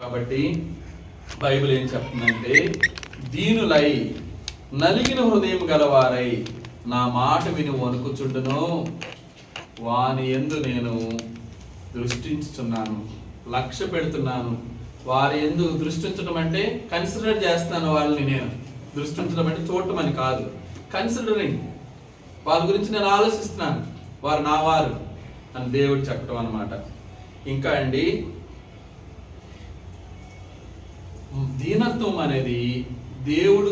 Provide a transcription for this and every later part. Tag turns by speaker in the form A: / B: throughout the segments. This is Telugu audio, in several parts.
A: కాబట్టి బైబిల్ ఏం చెప్తుందంటే, దీనులై నలిగిన హృదయం గలవారై నా మాట విని వణుకుచుండును, వాని యందు నేను దృష్టించుచున్నాను, లక్ష్య పెడుతున్నాను. వారి యందు దృష్టించడం అంటే కన్సిడర్ చేస్తున్నాను వాళ్ళని. నేను దృష్టించడం అంటే చూడటం అని కాదు, కన్సిడరింగ్. వాళ్ళ గురించి నేను ఆలోచిస్తున్నాను, వారు నా వారు అని దేవుడు చెప్పడం అన్నమాట. ఇంకా అండి, దీనత్వం అనేది దేవుడు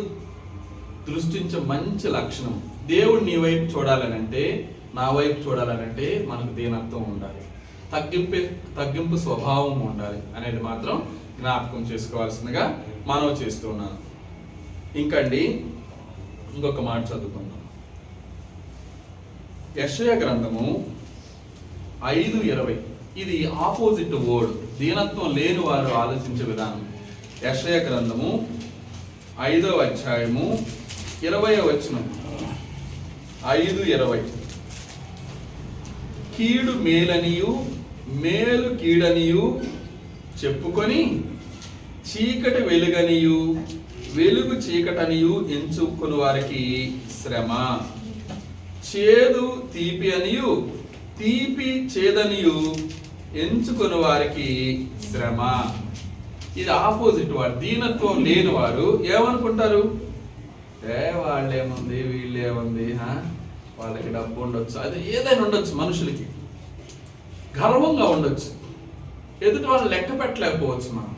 A: దృష్టించే మంచి లక్షణం. దేవుడు నీ వైపు చూడాలనంటే, నా వైపు చూడాలనంటే మనకు దీనత్వం ఉండాలి, తగ్గింపు స్వభావం ఉండాలి అనేది మాత్రం జ్ఞాపకం చేసుకోవాల్సిందిగా మనవి చేస్తున్నాను. ఇంకండి, ఇంకొక మాట చదువుకుందాం. యెషయా గ్రంథము 5:20. ఇది ఆపోజిట్ వర్డ్, దీనత్వం లేని వారు ఆలోచించే విధానం. యెషయా గ్రంథము 5వ అధ్యాయము 20వ వచనం. 5:20. కీడు మేలనియు మేలు కీడనియు చెప్పుకొని చీకటి వెలుగనియు వెలుగు చీకటనియు ఎంచుకుని వారికి శ్రమ. చేదు తీపి అనియు తీపి చేదనియు ఎంచుకుని వారికి శ్రమ. ఇది ఆపోజిట్ వారు. దీనత్వం లేని వారు ఏమనుకుంటారు? వాళ్ళేముంది, వీళ్ళేముంది, వాళ్ళకి డబ్బు ఉండొచ్చు, అది ఏదైనా ఉండొచ్చు, మనుషులకి గర్వంగా ఉండొచ్చు, ఎదుటి వాళ్ళు లెక్క పెట్టలేకపోవచ్చు మనం.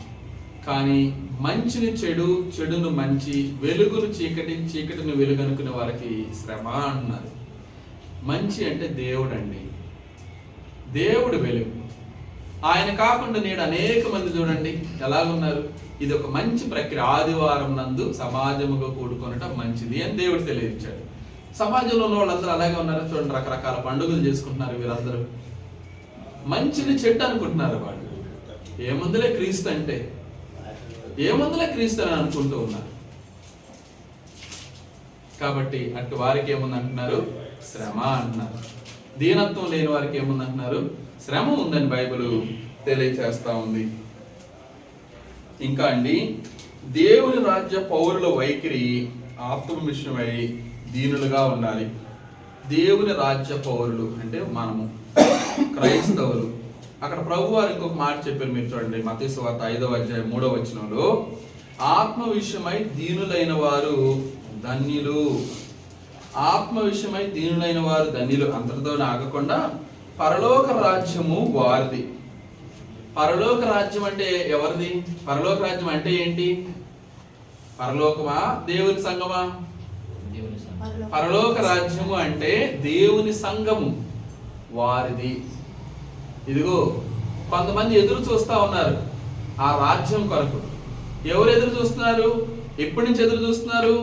A: కానీ మంచిని చెడు, చెడును మంచి, వెలుగును చీకటి, చీకటిని వెలుగు అనుకునే వారికి శ్రమ అన్నారు. మంచి అంటే దేవుడు అండి, దేవుడు వెలుగు. ఆయన కాకుండా నేడు అనేక మంది చూడండి ఎలాగున్నారు. ఇది ఒక మంచి ప్రక్రియ. ఆదివారం నందు సమాజముగా కూడుకొనటం మంచిది అని దేవుడు తెలియజేశాడు. సమాజంలో ఉన్న వాళ్ళందరూ అలాగే ఉన్నారు. చూడండి, రకరకాల పండుగలు చేసుకుంటున్నారు వీరందరూ. మంచిని చెడ్డ అనుకుంటున్నారు వాళ్ళు. ఏముందులే క్రీస్తు అంటే, ఏముందులే క్రీస్తు అని అనుకుంటూ ఉన్నారు. కాబట్టి అటు వారికి ఏముందంటున్నారు? శ్రమ అంటున్నారు. దీనత్వం లేని వారికి ఏముందంటున్నారు? శ్రమ ఉందని బైబిల్ తెలియచేస్తా ఉంది. ఇంకా అండి, దేవుని రాజ్య పౌరుల వైఖరి ఆత్మవిషయమై దీనులుగా ఉండాలి. దేవుని రాజ్య పౌరులు అంటే మనము క్రైస్తవులు. అక్కడ ప్రభు వారు ఇంకొక మాట చెప్పారు, మీరు చూడండి. మత్తయి సువార్త 5వ అధ్యాయం 3వ వచనంలో, ఆత్మ విషయమై దీనులైన వారు ధన్యులు. ఆత్మ విషయమై దీనులైన వారు ధన్యులు అంతటితో ఆగకుండా పరలోక రాజ్యము వారిది. పరలోక రాజ్యం అంటే ఎవరిది? పరలోక రాజ్యం అంటే ఏంటి? పరలోకమా, దేవుని సంఘమా? పరలోక రాజ్యము అంటే దేవుని సంఘము వారిది. ఇదిగో కొంతమంది ఎదురు చూస్తా ఉన్నారు ఆ రాజ్యం కొరకు. ఎవరు ఎదురు చూస్తున్నారు? ఎప్పటి నుంచి ఎదురు చూస్తున్నారు?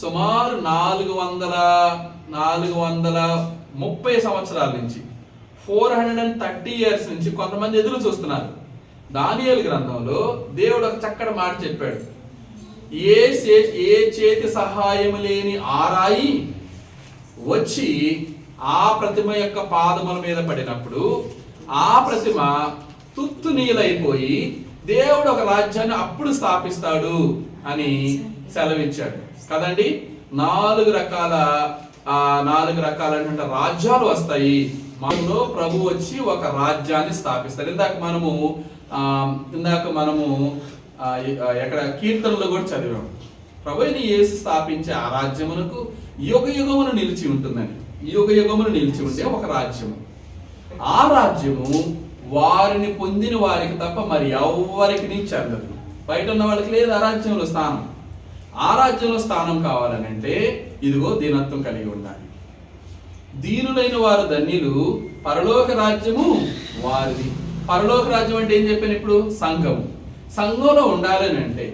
A: సుమారు 430 సంవత్సరాల నుంచి, 430 years నుంచి కొంతమంది ఎదురు చూస్తున్నారు. దానియేలు గ్రంథంలో దేవుడు ఒక చక్కటి మాట చెప్పాడు. ఏ చేతి సహాయం లేని ఆరాయి వచ్చి ఆ ప్రతిమ యొక్క పాదముల మీద పడినప్పుడు ఆ ప్రతిమ తుత్తు నీలైపోయి దేవుడు ఒక రాజ్యాన్ని అప్పుడు స్థాపిస్తాడు అని సెలవిచ్చాడు కదండి. 4 రకాలైన రాజ్యాలు వస్తాయి. మనలో ప్రభు వచ్చి ఒక రాజ్యాన్ని స్థాపిస్తాడు. ఇందాక మనము ఎక్కడ కీర్తనలో కూడా చదివాం. ప్రభువుని యేసు స్థాపించే ఆ రాజ్యమునకు యుగ యుగమును నిలిచి ఉంటుందని. యుగ యుగమును నిలిచి ఉండే ఒక రాజ్యము. ఆ రాజ్యము వారిని పొందిన వారికి తప్ప మరి ఎవరికి చెందదు. బయట ఉన్న వాళ్ళకి లేదు ఆ రాజ్యంలో స్థానం. ఆ రాజ్యంలో స్థానం కావాలని అంటే ఇదిగో దీనత్వం కలిగి ఉండాలి. దీనులైన వారు ధన్యులు, పరలోక రాజ్యము వారిది. పరలోక రాజ్యం అంటే ఏం చెప్పాను ఇప్పుడు? సంఘము. సంఘంలో ఉండాలని అంటే,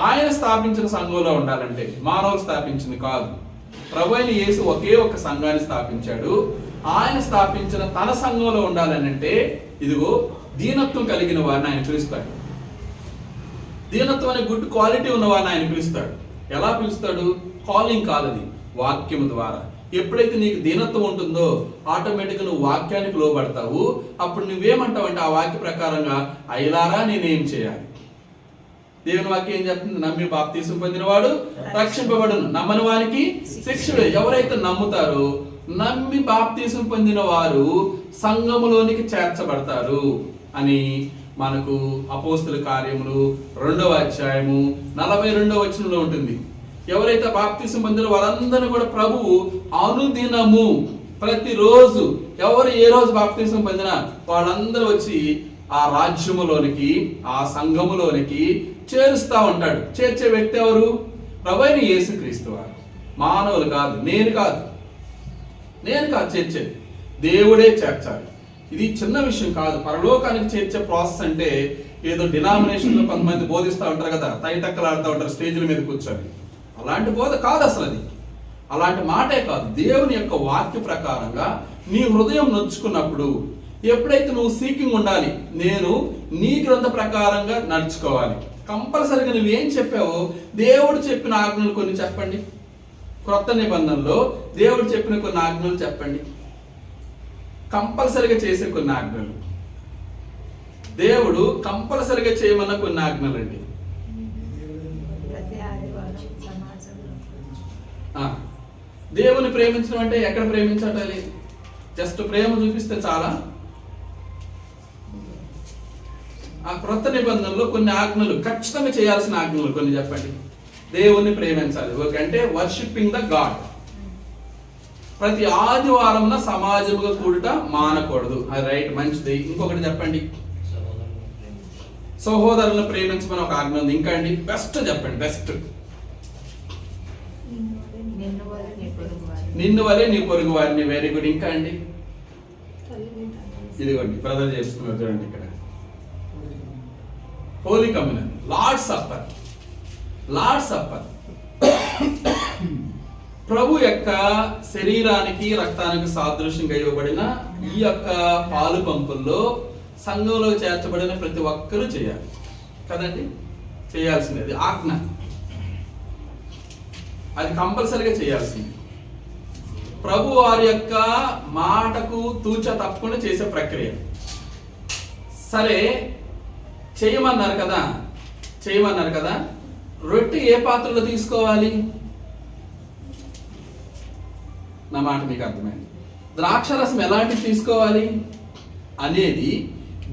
A: ఆయన స్థాపించిన సంఘంలో ఉండాలంటే, మానవులు స్థాపించింది కాదు. ప్రభువైన యేసు ఒకే ఒక సంఘాన్ని స్థాపించాడు. ఆయన స్థాపించిన తన సంఘంలో ఉండాలని అంటే ఇదిగో దీనత్వం కలిగిన వారిని ఆయన పిలుస్తాడు. దీనత్వం అనే గుడ్ క్వాలిటీ ఉన్న వారిని ఆయన పిలుస్తాడు. ఎలా పిలుస్తాడు? కాలింగ్ కాదు, అది వాక్యము ద్వారా. ఎప్పుడైతే నీకు దీనత్వం ఉంటుందో ఆటోమేటిక్గా నువ్వు వాక్యానికి లోబడతావు. అప్పుడు నువ్వేమంటావు అంటే ఆ వాక్య ప్రకారంగా అయ్యలారా నేనేం చేయాలి, దేవుని వాక్యం ఏం చెప్తుంది? నమ్మి బాప్తీసం పొందినవాడు రక్షింపబడును, నమ్మని వానికి శిక్ష లేదు. ఎవరైతే నమ్ముతారో, నమ్మి బాప్తీసం పొందిన వారు సంఘములోనికి చేర్చబడతారు అని మనకు అపోస్తుల కార్యములు 2వ అధ్యాయము 42వ వచనంలో ఉంటుంది. ఎవరైతే బాప్తీసం పొందిన వారందరూ కూడా ప్రభువు అనుదినము, ప్రతిరోజు, ఎవరు ఏ రోజు బాప్తీసం పొందినా వాళ్ళందరూ వచ్చి ఆ రాజ్యములోనికి, ఆ సంఘములోనికి చేరుస్తా ఉంటాడు. చేర్చే వ్యక్తి ఎవరు? ప్రభువైన యేసుక్రీస్తు వారు. మానవులు కాదు, నేను కాదు చేర్చేది, దేవుడే చేర్చాలి. ఇది చిన్న విషయం కాదు. పరలోకానికి చేర్చే ప్రాసెస్ అంటే ఏదో డినామినేషన్లో కొంతమంది బోధిస్తూ ఉంటారు కదా, తైతక్కలాడుతూ ఉంటారు స్టేజ్ల మీద కూర్చొని. అలాంటి బోధ కాదు అసలు అది. అలాంటి మాటే కాదు. దేవుని యొక్క వాక్య ప్రకారంగా నీ హృదయం నొచ్చుకున్నప్పుడు, ఎప్పుడైతే నువ్వు సీకింగ్ ఉండాలి, నేను నీ గ్రంథ ప్రకారంగా నడుచుకోవాలి. కంపల్సరిగా నువ్వేం చెప్పావో, దేవుడు చెప్పిన ఆజ్ఞలు కొన్ని చెప్పండి. క్రొత్త నిబంధనలో దేవుడు చెప్పిన కొన్ని ఆజ్ఞలు చెప్పండి. కంపల్సరిగా చేసే కొన్ని ఆజ్ఞలు, దేవుడు కంపల్సరిగా చేయమన్న కొన్ని ఆజ్ఞలు అండి. దేవుని ప్రేమించడం అంటే ఎక్కడ ప్రేమించాలి? జస్ట్ ప్రేమ చూపిస్తే చాలా? ఆ క్రొత్త నిబంధనలో కొన్ని ఆజ్ఞలు, ఖచ్చితంగా చేయాల్సిన ఆజ్ఞలు కొన్ని చెప్పండి. దేవుణ్ణి ప్రేమించాలి, అంటే వర్షిప్పింగ్ ద గాడ్. ప్రతి ఆదివారం సమాజముగా కూడుట మానకూడదు, అది రైట్, మంచిది. ఇంకొకటి చెప్పండి. సహోదరులను ప్రేమించమని ఒక ఆజ్ఞ ఉంది. ఇంకా అండి, బెస్ట్ చెప్పండి, బెస్ట్. నిన్ను వలే నీ పొరుగు వారిని. Very good. ఇంకా అండి, ఇదిగోండి బ్రదర్ చేస్తున్నారు చూడండి ఇక్కడ. Holy communion, Lord's supper. ప్రభు యొక్క శరీరానికి రక్తానికి సాదృశ్యంగా ఇవ్వబడిన ఈ యొక్క పాలు పంపుల్లో సంఘంలో చేర్చబడిన ప్రతి ఒక్కరూ చేయాలి కదండి. చేయాల్సింది ఆజ్ఞ, అది కంపల్సరిగా చేయాల్సింది. ప్రభు వారి యొక్క మాటకు తూచ తప్పకుండా చేసే ప్రక్రియ. సరే, చేయమన్నారు కదా, రొట్టె ఏ పాత్రలో తీసుకోవాలి? నా మాట మీకు అర్థమైంది. ద్రాక్షరసం ఎలాంటిది తీసుకోవాలి అనేది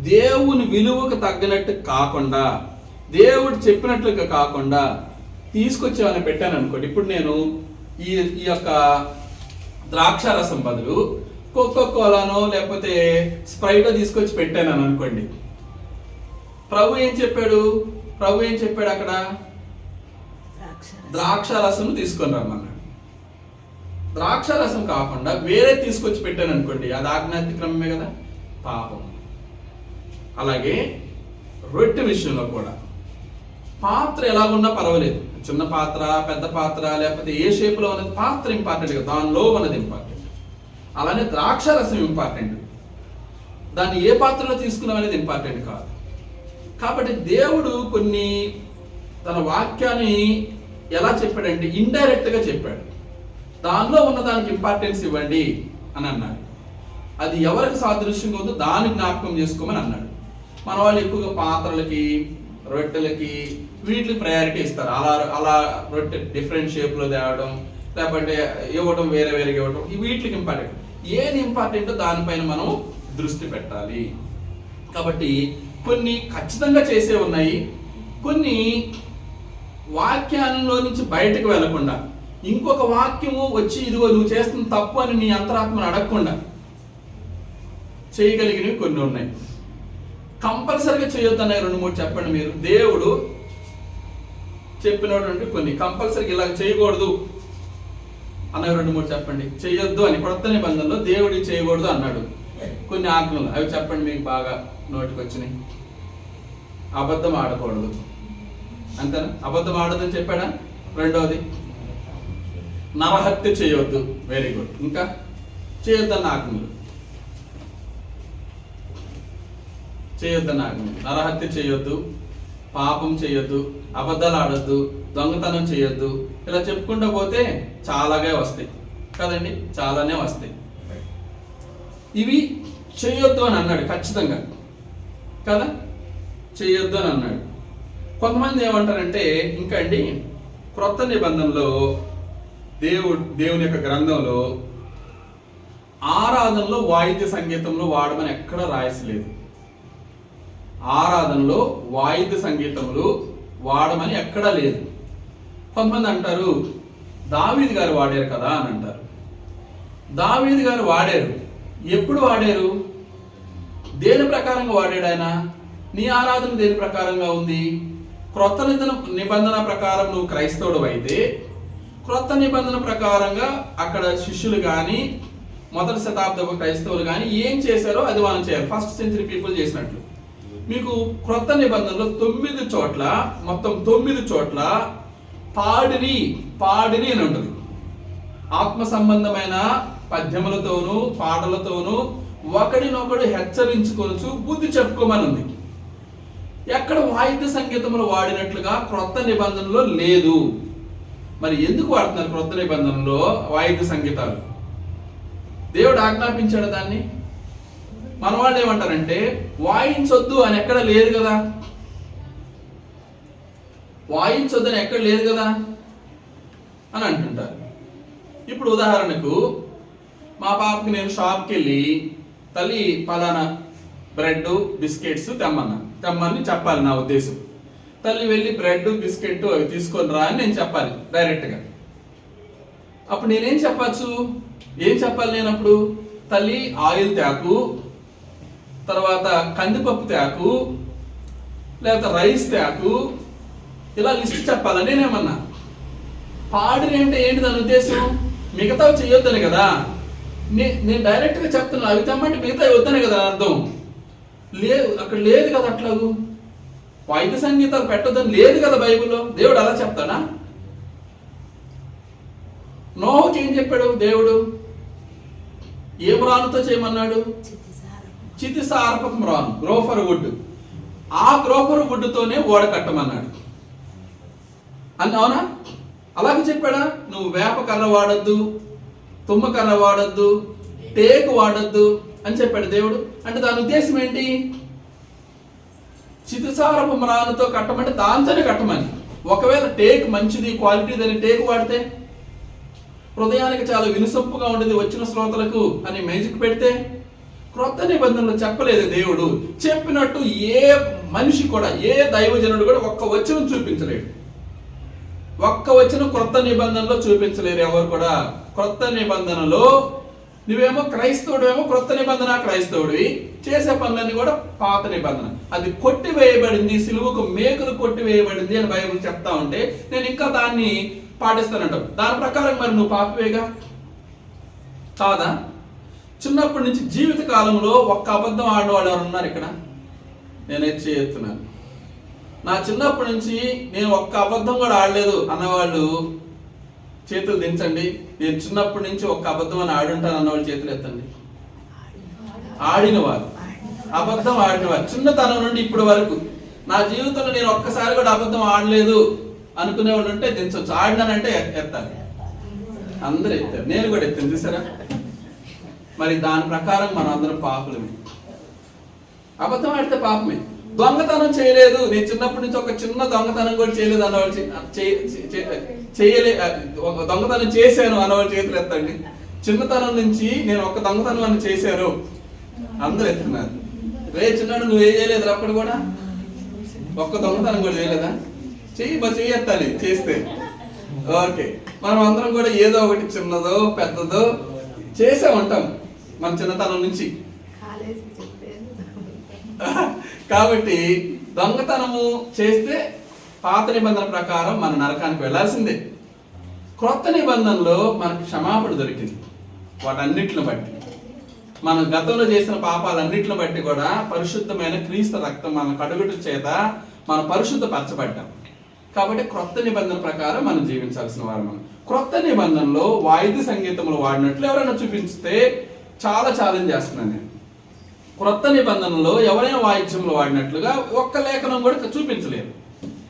A: దేవుని విలువకు తగ్గినట్టు కాకుండా, దేవుడు చెప్పినట్లుగా కాకుండా తీసుకొచ్చేవాళ్ళని పెట్టాను అనుకోండి. ఇప్పుడు నేను ఈ యొక్క ద్రాక్షరసం బదులు కోకోకోలానో లేకపోతే స్ప్రైటో తీసుకొచ్చి పెట్టాను అనుకోండి. ప్రభు ఏం చెప్పాడు అక్కడ? ద్రాక్షరసం తీసుకొని రమ్మన్నాడు. ద్రాక్షరసం కాకుండా వేరే తీసుకొచ్చి పెట్టాను అనుకోండి, అది ఆజ్ఞాతిక్రమమే కదా, పాపం. అలాగే రొట్టె విషయంలో కూడా పాత్ర ఎలాగున్నా పర్వాలేదు, చిన్న పాత్ర, పెద్ద పాత్ర, లేకపోతే ఏ షేప్లో ఉన్నది, పాత్ర ఇంపార్టెంట్ కదా, దానిలో ఉన్నది ఇంపార్టెంట్. అలానే ద్రాక్షరసం ఇంపార్టెంట్, దాన్ని ఏ పాత్రలో తీసుకున్నాం అనేది ఇంపార్టెంట్ కాదు. కాబట్టి దేవుడు కొన్ని తన వాక్యాన్ని ఎలా చెప్పాడంటే ఇండైరెక్ట్గా చెప్పాడు. దానిలో ఉన్న దానికి ఇంపార్టెన్స్ ఇవ్వండి అని అన్నాడు. అది ఎవరికి సాదృశ్యంగా ఉందో దాన్ని జ్ఞాపకం చేసుకోమని అన్నాడు. మన వాళ్ళు ఎక్కువగా పాత్రలకి, రొట్టెలకి, వీటికి ప్రయారిటీ ఇస్తారు. అలా రొట్టె డిఫరెంట్ షేప్లో తేవడం, లేకపోతే ఇవ్వడం, వేరేగా ఇవ్వడం, వీటికి ఇంపార్టెంట్. ఏది ఇంపార్టెంటో దానిపైన మనం దృష్టి పెట్టాలి. కాబట్టి కొన్ని ఖచ్చితంగా చేసే ఉన్నాయి, కొన్ని వాక్యాలలో నుంచి బయటకు వెళ్లకుండా, ఇంకొక వాక్యము వచ్చి ఇదిగో నువ్వు చేస్తున్న తప్పు అని నీ అంతరాత్మను అడగకుండా చేయగలిగినవి కొన్ని ఉన్నాయి. కంపల్సరిగా చేయొద్దు అనే 2-3 చెప్పండి మీరు. దేవుడు చెప్పినటువంటి కొన్ని కంపల్సరీగా ఇలా చేయకూడదు అనే 2-3 చెప్పండి. చేయొద్దు అని కొత్త నిబంధనలో దేవుడు చేయకూడదు అన్నాడు కొన్ని ఆజ్ఞలు, అవి చెప్పండి మీకు బాగా నోటికి వచ్చినాయి. అబద్ధం ఆడకూడదు, అంతేనా? అబద్ధం ఆడదని చెప్పాడా? రెండవది నరహత్య చేయొద్దు. Very good. ఇంకా చేయొద్దన్న ఆజ్ఞలు, నరహత్య చేయొద్దు, పాపం చేయొద్దు, అబద్ధాలు ఆడొద్దు, దొంగతనం చేయొద్దు. ఇలా చెప్పుకుంటూ పోతే చాలాగా వస్తాయి కదండి, చాలానే వస్తాయి. ఇవి చేయొద్దు అని అన్నాడు ఖచ్చితంగా కదా, చేయొద్దు అని అన్నాడు. కొంతమంది ఏమంటారంటే ఇంకా అండి, క్రొత్త నిబంధనలో దేవుని యొక్క గ్రంథంలో ఆరాధనలో వాయిద్య సంగీతంలో వాడమని ఎక్కడ రాయసలేదు. ఆరాధనలో వాయిద్య సంగీతములు వాడమని ఎక్కడా లేదు. కొంతమంది అంటారు దావీదు గారు వాడారు కదా అని అంటారు. దావీదు గారు వాడారు. ఎప్పుడు వాడారు? దేని ప్రకారంగా వాడాడు ఆయన? నీ ఆరాధన దేని ప్రకారంగా ఉంది? క్రొత్త నిబంధన ప్రకారం నువ్వు క్రైస్తవుడు అయితే, క్రొత్త నిబంధన ప్రకారంగా అక్కడ శిష్యులు కానీ మొదటి శతాబ్దపు క్రైస్తవులు కానీ ఏం చేశారో అది మనం చేయాలి. ఫస్ట్ సెంచరీ పీపుల్ చేసినట్లు. మీకు క్రొత్త నిబంధనలో 9 చోట్ల, మొత్తం 9 చోట్ల పాడిరి అని ఉంటుంది. ఆత్మ సంబంధమైన పద్యములతోనూ పాటలతోనూ ఒకడినొకడు హెచ్చరించుకొనుచు బుద్ధి చెప్పుకోమని ఉంది. ఎక్కడ వాయిద్య సంగీతములు వాడినట్లుగా క్రొత్త నిబంధనలో లేదు. మరి ఎందుకు వాడుతున్నారు క్రొత్త నిబంధనలో వాయిద్య సంగీతాలు? దేవుడు ఆజ్ఞాపించాడు దాన్ని. మన వాళ్ళు ఏమంటారంటే వాయించొద్దు అని ఎక్కడ లేదు కదా, వాయించొద్దు అని ఎక్కడ లేదు కదా అని అంటుంటారు. ఇప్పుడు ఉదాహరణకు మా పాపకి నేను షాప్కి వెళ్ళి తల్లి పలానా బ్రెడ్ బిస్కెట్స్ తెమ్మని చెప్పాలి. నా ఉద్దేశం తల్లి వెళ్ళి బ్రెడ్ బిస్కెట్ అవి తీసుకొని రా అని నేను చెప్పాలి డైరెక్ట్గా. అప్పుడు నేనేం చెప్పచ్చు? ఏం చెప్పాలి నేను అప్పుడు? తల్లి ఆయిల్ తేకు, తర్వాత కందిపప్పు తేకు, లేకపోతే రైస్ తేకు, ఇలా లిస్ట్ చెప్పాలి. నేనేమన్నా పాడిని అంటే ఏంటి దాని ఉద్దేశం? మిగతావి చెయ్యొద్దని కదా. నేను డైరెక్ట్గా చెప్తున్నా అవి తెమ్మంటే మిగతా వద్దనే కదా అర్థం. లేదు, అక్కడ లేదు కదా. అట్లాగూ వాయిద్య సంగీతాలు పెట్టొద్దని లేదు కదా బైబిల్లో. దేవుడు అలా చెప్తాడా? నోహుకి ఏం చెప్పాడు దేవుడు? ఏ మ్రానుతో చేయమన్నాడు? చితిసారప మ్రాను, గ్రోఫర్ వుడ్. ఆ గ్రోఫర్ వుడ్తోనే ఓడ కట్టమన్నాడు. అవునా? అలాగే చెప్పాడా? నువ్వు వేప కర్ర వాడద్దు, తుమ్మ కర్ర వాడద్దు, టేకు వాడద్దు అని చెప్పాడు దేవుడు. అంటే దాని ఉద్దేశం ఏంటి? చితిసారపు మ్రానుతో కట్టమంటే దాంతోనే కట్టమని. ఒకవేళ టేక్ మంచిది, క్వాలిటీదని టేకు వాడితే, హృదయానికి చాలా వినుసొంపుగా ఉండేది వచ్చిన శ్రోతలకు అని మ్యూజిక్ పెడితే, క్రొత్త నిబంధనలు చెప్పలేదు దేవుడు. చెప్పినట్టు ఏ మనిషి కూడా, ఏ దైవజనుడు కూడా ఒక్క వచనం చూపించలేడు. ఒక్క వచనం క్రొత్త నిబంధనలో చూపించలేరు ఎవరు కూడా. క్రొత్త నిబంధనలో నువ్వేమో క్రైస్తవుడేమో క్రొత్త నిబంధన క్రైస్తవుడివి, చేసే పనులన్నీ కూడా పాత నిబంధన. అది కొట్టివేయబడింది, సిలువకు మేకులు కొట్టివేయబడింది అని బైబిల్ చెప్తా ఉంటే నేను ఇంకా దాన్ని పాటిస్తానంటావు. దాని ప్రకారం మరి నువ్వు పాపివేగా కాదా? చిన్నప్పటి నుంచి జీవిత కాలంలో ఒక్క అబద్ధం ఆడేవాళ్ళు ఎవరు ఉన్నారు ఇక్కడ? నేనైతే చేస్తున్నాను. నా చిన్నప్పటి నుంచి నేను ఒక్క అబద్ధం కూడా ఆడలేదు అన్నవాళ్ళు చేతులు దించండి. నేను చిన్నప్పటి నుంచి ఒక్క అబద్ధం అని ఆడుంటాను అన్నవాళ్ళు చేతులు ఎత్తండి. ఆడినవారు, అబద్ధం ఆడినవారు చిన్నతనం నుండి ఇప్పటి వరకు నా జీవితంలో నేను ఒక్కసారి కూడా అబద్ధం ఆడలేదు అనుకునేవాళ్ళు ఉంటే దించవచ్చు. ఆడినానంటే ఎత్తాను. అందరూ ఎత్తారు, నేను కూడా ఎత్తాను. చూసారా? మరి దాని ప్రకారం మనం అందరం పాపులమే. అబద్ధం ఆడితే పాపమే. దొంగతనం చేయలేదు, నేను చిన్నప్పటి నుంచి ఒక చిన్న దొంగతనం కూడా చేయలేదు అన్నవాళ్ళు దొంగతనం చేశాను అన్నవాళ్ళు చేతులు ఎత్తండి. చిన్నతనం నుంచి నేను ఒక దొంగతనం అని చేశాను అందరూ ఎత్తున్నారు. రే చిన్నాడు నువ్వేం చేయలేదు అప్పుడు కూడా? ఒక్క దొంగతనం కూడా చేయలేదా? మరి చెయ్యెత్తాలి చేస్తే. ఓకే, మనం అందరం కూడా ఏదో ఒకటి చిన్నదో పెద్దదో చేసే ఉంటాం మన చిన్నతనం నుంచి. కాబట్టి దొంగతనము చేస్తే పాత నిబంధన ప్రకారం మన నరకానికి వెళ్లాల్సిందే. క్రొత్త నిబంధనలో మనకు క్షమాపణ దొరికింది. వాటన్నిటిని బట్టి, మన గతంలో చేసిన పాపాలన్నిటిని బట్టి కూడా పరిశుద్ధమైన క్రీస్తు రక్తం మన కడుగుట చేత మనం పరిశుద్ధపరచబడ్డాం. కాబట్టి క్రొత్త నిబంధన ప్రకారం మనం జీవించాల్సిన వారు. మనం క్రొత్త నిబంధనలో వాయిద్య సంగీతములు వాడినట్లు ఎవరైనా చూపిస్తే చాలా ఛాలెంజ్ చేస్తున్నాను నేను. క్రొత్త నిబంధనలో ఎవరైనా వాయిద్యములు వాడినట్లుగా ఒక్క లేఖనం కూడా చూపించలేరు.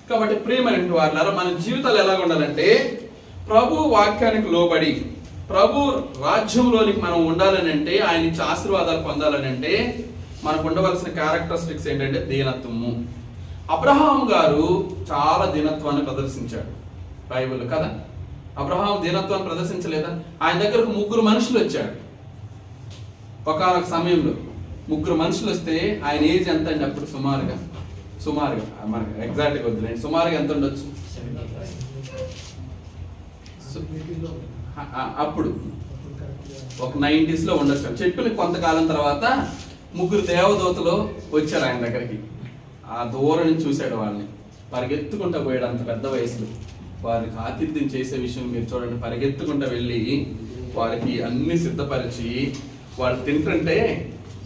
A: కాబట్టి ప్రియమైన వారులారా, మన జీవితాలు ఎలా ఉండాలంటే ప్రభు వాక్యానికి లోబడి ప్రభు రాజ్యంలోనికి మనం ఉండాలని అంటే, ఆయన ఇచ్చే ఆశీర్వాదాలు పొందాలని అంటే మనకు ఉండవలసిన క్యారెక్టరిస్టిక్స్ ఏంటంటే దీనత్వము. అబ్రహాం గారు చాలా దీనత్వాన్ని ప్రదర్శించాడు బైబిల్ కదా. అబ్రహాం దీనత్వాన్ని ప్రదర్శించలేదా? ఆయన దగ్గరకు 3 మనుషులు వచ్చాడు. ఒకానొక సమయంలో 3 మనుషులు వస్తే ఆయన ఏజ్ ఎంత అండి అప్పుడు? సుమారుగా మనకి ఎగ్జాక్ట్గా వద్దులేండి, సుమారుగా ఎంత ఉండొచ్చు అప్పుడు? ఒక 90s లో ఉండొచ్చు. చెప్పిన కొంతకాలం తర్వాత 3 దేవదూతలు వచ్చారు ఆయన దగ్గరికి. ఆ దూరం నుంచి చూశాడు వాళ్ళని, పరిగెత్తుకుంటూ పోయాడు. అంత పెద్ద వయసులో వారికి ఆతిథ్యం చేసే విషయం మీరు చూడండి. పరిగెత్తుకుంటూ వెళ్ళి వారికి అన్ని సిద్ధపరిచి వాళ్ళు తింటుంటే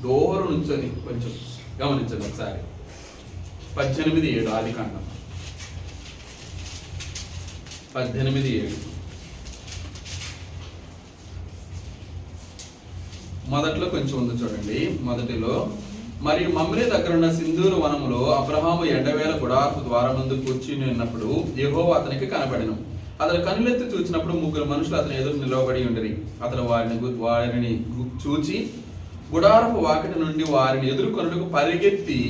A: దూరం నుంచొని కొంచెం గమనించండి ఒకసారి. 18:7 ఆదికాండం 18:7. మొదట్లో కొంచెం ఉంది చూడండి. మొదటిలో, మరియు మమ్రే దగ్గర ఉన్న సింధూరు వనములో అబ్రహాము ఎండవేళ గుడారపు ద్వారం ముందు కూర్చుని ఉన్నప్పుడు యెహోవా అతనికి కనబడెను. అతను కనులెత్తి చూచినప్పుడు 3 మనుషులు అతని ఎదురు నిలవబడి ఉండిరి. అతను వారిని చూచి గుడారపు వాకిటి నుండి వారిని ఎదుర్కొనుటకు పరిగెత్తి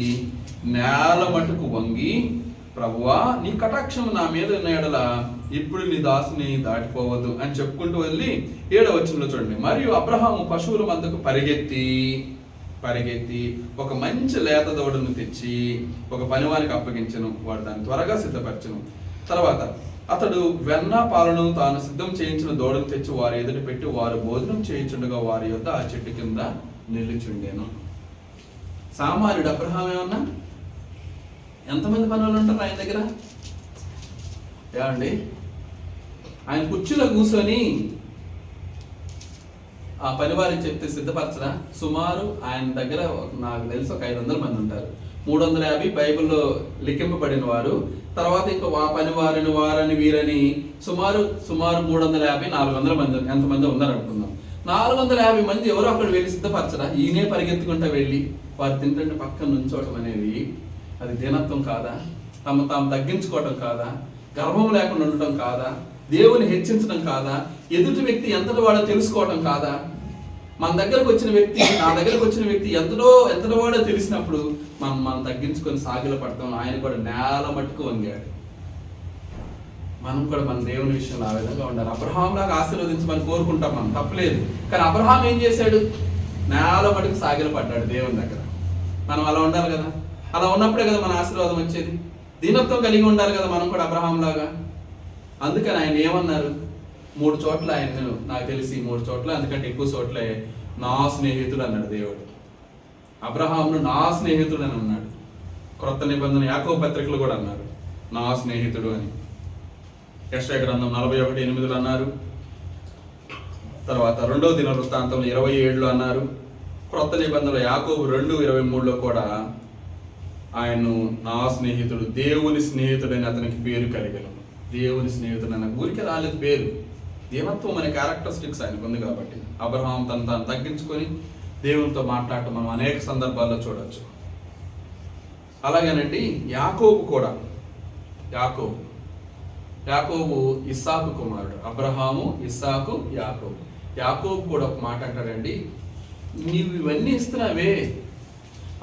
A: నేల మటుకు వంగి, ప్రభువా, నీ కటాక్షం నా మీద ఉన్న ఎడల ఇప్పుడు నీ దాసుని దాటిపోవద్దు అని చెప్పుకుంటూ వెళ్ళి 7వ వచనంలో చూడండి. మరియు అబ్రహాము పశువుల మందకు పరిగెత్తి ఒక మంచి లేత దూడను తెచ్చి ఒక పనివానికి అప్పగించెను. వాడు దాన్ని త్వరగా సిద్ధపరచెను. తర్వాత అతడు వెన్న పాలను తాను సిద్ధం చేయించిన దూడను తెచ్చి వారి ఎదుట పెట్టి వారు భోజనం చేయించుండగా వారి యొద్ద ఆ చెట్టు కింద నిలుచుండేను. సామాన్యుడు అబ్రహాం ఏమన్నా? ఎంతమంది పనులు ఉంటారు ఆయన దగ్గర ఏమండి? ఆయన కుర్చీలో కూర్చొని ఆ పనివారికి చెప్తే సిద్ధపరచరా? సుమారు ఆయన దగ్గర నాకు తెలిసి ఒక 500 మంది ఉంటారు. 350 బైబిల్లో లిఖింపబడిన వారు, తర్వాత ఇంకా ఆ పనివారిని వారని వీరని సుమారు 350 400 మంది ఎంతమంది ఉన్నారు అనుకుందాం. 450 మంది ఎవరో అక్కడ వెళ్ళి సిద్ధపరచరా? ఈయనే పరిగెత్తుకుంటా వెళ్ళి వారు తింటుంటే పక్కన నుంచోవటం అనేది అది దీనత్వం కాదా? తాము తగ్గించుకోవటం కాదా? గర్వం లేకుండా ఉండటం కాదా? దేవుని హెచ్చించడం కాదా? ఎదుటి వ్యక్తి ఎంతటి వాడో తెలుసుకోవటం కాదా? మన దగ్గరకు వచ్చిన వ్యక్తి, నా దగ్గరకు వచ్చిన వ్యక్తి ఎంతటి వాడో తెలిసినప్పుడు మనం తగ్గించుకొని సాగిల పడతాం. ఆయన కూడా నేల మట్టుకు వంగాడు. మనం కూడా మన దేవుని విషయంలో ఆ విధంగా ఉండాలి. అబ్రహాం లాగా ఆశీర్వదించమని కోరుకుంటాం మనం, తప్పలేదు. కానీ అబ్రహాం ఏం చేశాడు? నేల మటుకు సాగిల పడ్డాడు దేవుని దగ్గర. మనం అలా ఉండాలి కదా. అలా ఉన్నప్పుడే కదా మన ఆశీర్వాదం వచ్చేది. దీనత్వం కలిగి ఉండాలి కదా మనం కూడా అబ్రహాం లాగా. అందుకని ఆయన ఏమన్నారు? 3 చోట్ల ఆయన, నాకు తెలిసి 3 చోట్ల, అందుకంటే ఎక్కువ చోట్లే నా స్నేహితుడు అన్నాడు దేవుడు. అబ్రహాంను నా స్నేహితుడు అని అన్నాడు. క్రొత్త నిబంధన యాకోబు పత్రికలు కూడా అన్నారు నా స్నేహితుడు అని. యెషయా గ్రంథం 41:8 అన్నారు. తర్వాత 2వ దినవృత్తాంతం 27 అన్నారు. క్రొత్త నిబంధనలో యాకోబు 2:23 కూడా ఆయన్ను నా స్నేహితుడు, దేవుని స్నేహితుడని అతనికి పేరు కలిగాను. దేవుని స్నేహితుడు అన్న ఊరికి రాలేదు పేరు. దేవత్వం అనే క్యారెక్టరిస్టిక్స్ ఆయనకు ఉంది కాబట్టి అబ్రహాం తాను తగ్గించుకొని దేవునితో మాట్లాడటం మనం అనేక సందర్భాల్లో చూడొచ్చు. అలాగేనండి యాకోబు కూడా, యాకోబు ఇస్సాకు కుమారుడు. అబ్రహాము, ఇస్సాకు, యాకోబు కూడా ఒక మాట అంటాడండి, నీవు ఇవన్నీ ఇస్తున్నావే,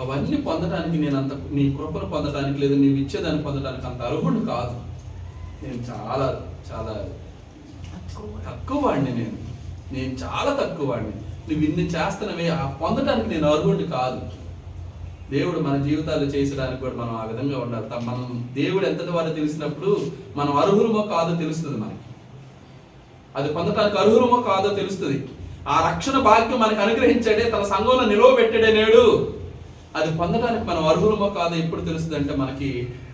A: అవన్నీ పొందడానికి నీ కృపను పొందడానికి లేదు, నీవు ఇచ్చేదాన్ని పొందడానికి అంత అర్హుడు కాదు. నేను చాలా చాలా తక్కువ వాడిని, నేను చాలా తక్కువ వాడిని. నువ్వు ఇన్ని చేస్తున్నవే, ఆ పొందడానికి నేను అర్హుడిని కాదు. దేవుడు మన జీవితాలు చేసడానికి కూడా మనం ఆ విధంగా ఉండాలి. మనం దేవుడు ఎంతటి వారో తెలిసినప్పుడు మనం అర్హులమో కాదో తెలుస్తుంది మనకి. అది పొందడానికి అర్హులమో కాదో తెలుస్తుంది. ఆ రక్షణ భాగ్యం మనకు అనుగ్రహించాడే, తన సంఘంలో నిలవబెట్టాడే నేడు. అది పొందడానికి మనం అర్హులమో కాదో ఎప్పుడు తెలుస్తుంది అంటే మనకి